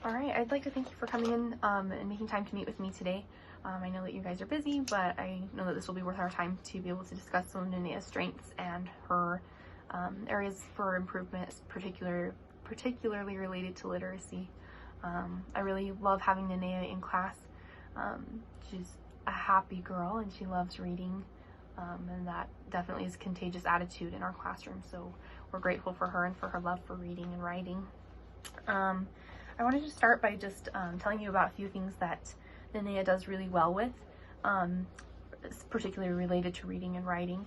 All right, I'd like to thank you for coming in and making time to meet with me today. I know that you guys are busy, but I know that this will be worth our time to be able to discuss some of Nenea's strengths and her areas for improvement, particularly related to literacy. I really love having Nenea in class. She's a happy girl and she loves reading, and that definitely is a contagious attitude in our classroom. So we're grateful for her and for her love for reading and writing. I wanted to start by just telling you about a few things that Nenea does really well with, particularly related to reading and writing.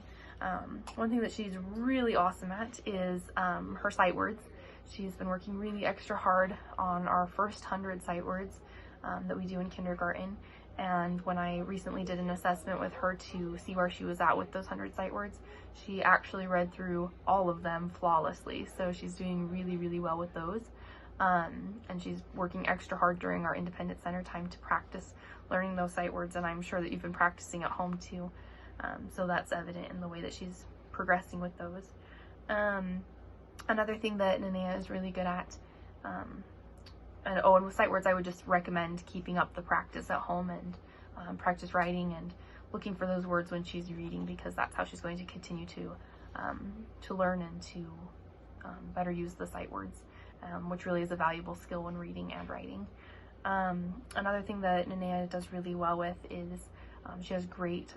One thing that she's really awesome at is her sight words. She's been working really extra hard on our first 100 sight words that we do in kindergarten. And when I recently did an assessment with her to see where she was at with those 100 sight words, she actually read through all of them flawlessly. So she's doing really, really well with those. And she's working extra hard during our Independent Center time to practice learning those sight words, and I'm sure that you've been practicing at home too. So that's evident in the way that she's progressing with those. Another thing that Nenea is really good at, and with sight words, I would just recommend keeping up the practice at home and practice writing and looking for those words when she's reading, because that's how she's going to continue to learn and to better use the sight words. Which really is a valuable skill when reading and writing. Another thing that Nenea does really well with is she has great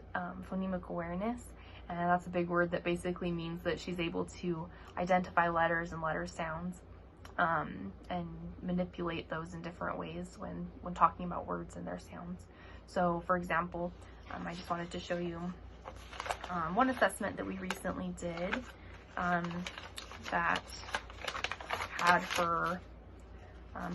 phonemic awareness, and that's a big word that basically means that she's able to identify letters and letter sounds and manipulate those in different ways when talking about words and their sounds. So for example, I just wanted to show you one assessment that we recently did that had her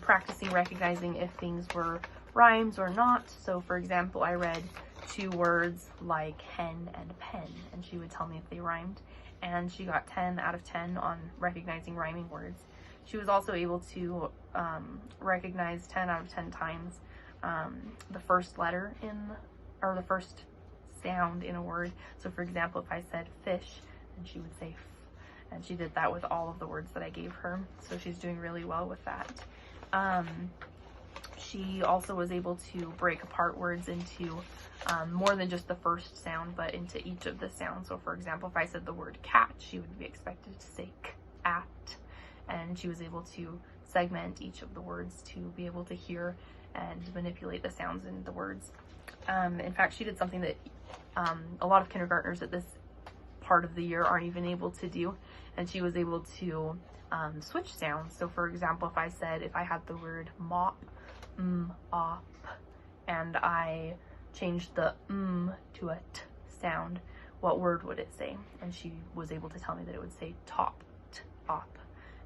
practicing recognizing if things were rhymes or not. So for example, I read two words like hen and pen, and she would tell me if they rhymed, and she got 10 out of 10 on recognizing rhyming words. She was also able to recognize 10 out of 10 times the first letter or the first sound in a word. So for example, if I said fish, and she would say and she did that with all of the words that I gave her. So she's doing really well with that. She also was able to break apart words into more than just the first sound, but into each of the sounds. So for example, if I said the word cat, she would be expected to say k-at. And she was able to segment each of the words to be able to hear and manipulate the sounds in the words. In fact, she did something that a lot of kindergartners at this part of the year aren't even able to do, and she was able to switch sounds. So for example, if I had the word mop, op, and I changed the to a t sound, what word would it say? And she was able to tell me that it would say top, op,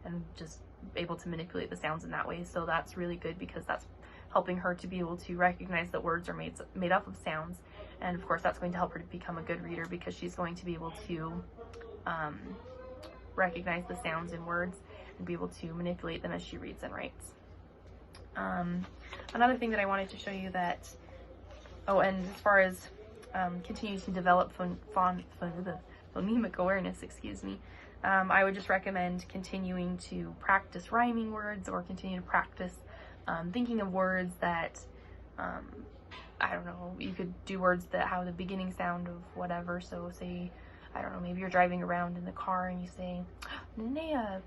and just able to manipulate the sounds in that way. So that's really good, because that's helping her to be able to recognize that words are made up of sounds. And of course, that's going to help her to become a good reader, because she's going to be able to recognize the sounds in words and be able to manipulate them as she reads and writes. Another thing that I wanted to show you that, and as far as continuing to develop phonemic awareness, I would just recommend continuing to practice rhyming words, or continue to practice thinking of words that, I don't know, you could do words that have the beginning sound of whatever. So say, I don't know, maybe you're driving around in the car and you say, Nenea,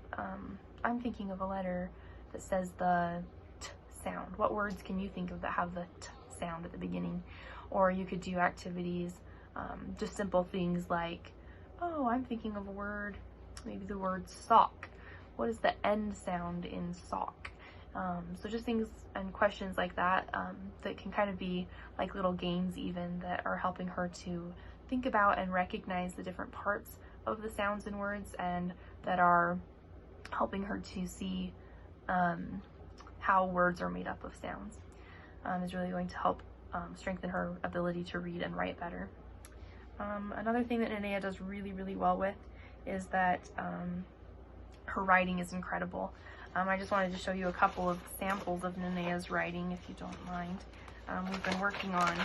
I'm thinking of a letter that says the t sound. What words can you think of that have the t sound at the beginning? Or you could do activities, just simple things like, oh, I'm thinking of a word, maybe the word sock. What is the end sound in sock? So just things and questions like that, that can kind of be like little games even, that are helping her to think about and recognize the different parts of the sounds in words, and that are helping her to see how words are made up of sounds, is really going to help strengthen her ability to read and write better. Another thing that Nenea does really, really well with is that her writing is incredible. I just wanted to show you a couple of samples of Nenea's writing, if you don't mind. We've been working on,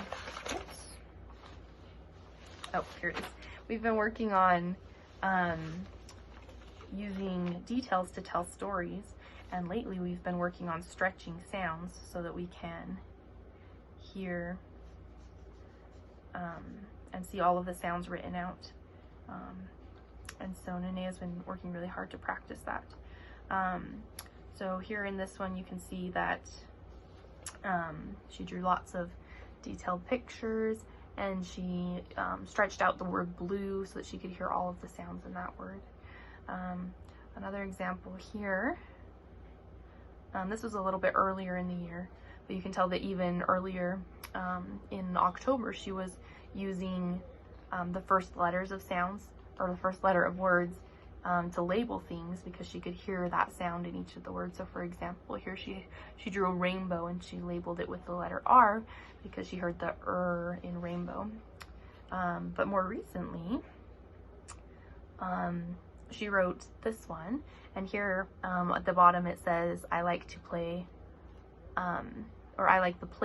here it is. We've been working on using details to tell stories, And lately we've been working on stretching sounds so that we can hear and see all of the sounds written out. And so Nenea's been working really hard to practice that. So here in this one you can see that she drew lots of detailed pictures, and she stretched out the word blue so that she could hear all of the sounds in that word. Another example here, this was a little bit earlier in the year, but you can tell that even earlier in October she was using the first letters of sounds, or the first letter of words, to label things, because she could hear that sound in each of the words. So for example, here she drew a rainbow and she labeled it with the letter R because she heard the in rainbow. But more recently, she wrote this one, and here at the bottom it says, I like to play, or I like the play